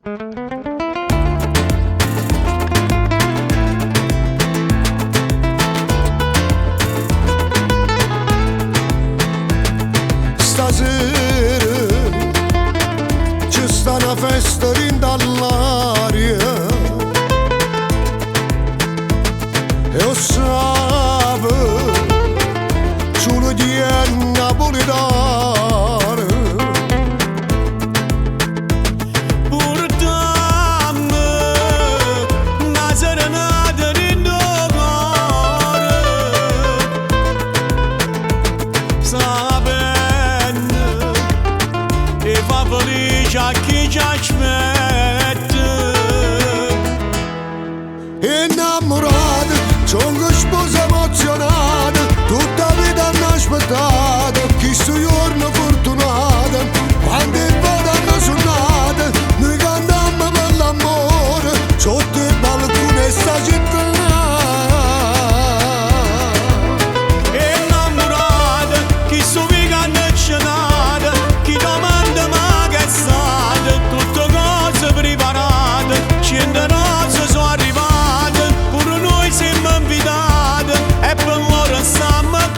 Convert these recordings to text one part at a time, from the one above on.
Stasera ci sta una festa all'aria e lo sape solo di napoletano. Portammi una serenata dentro cuore, sapendo che fa felice a chi ci aspetta. Innamorata, sono sposa emozionata, tutta vita hanno aspettato questo giorno fortunato. Quando il volo hanno suonato, noi cantammo per l'amore sotto il balcone sta città. Innamorata, chi sto weekend è cenato, chi domanda ma che è stato, tutte cose preparate, 100 rose sono arrivate, pure noi siamo invitati e per loro stiamo a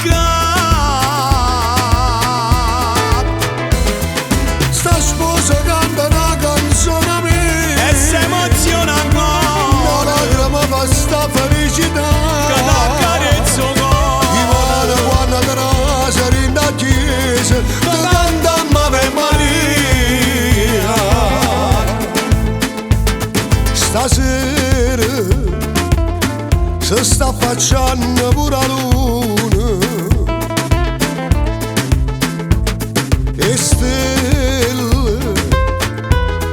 Sta sposa canta una canzone mia e si emoziona ancora, la lacrima fa sta felicità. che t'accarezzo I volano cuore, quando te rasa rinda a chiesa, te cantammo Ave Maria. Stasera si sta affacciando pure la luna e stelle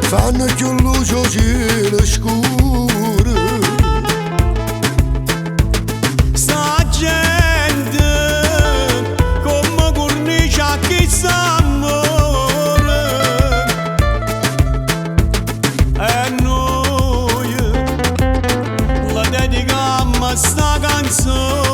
fanno più luce al cielo scuro. sta gente come cornice a chi s'amore e noi la dedicammo a sta canzone.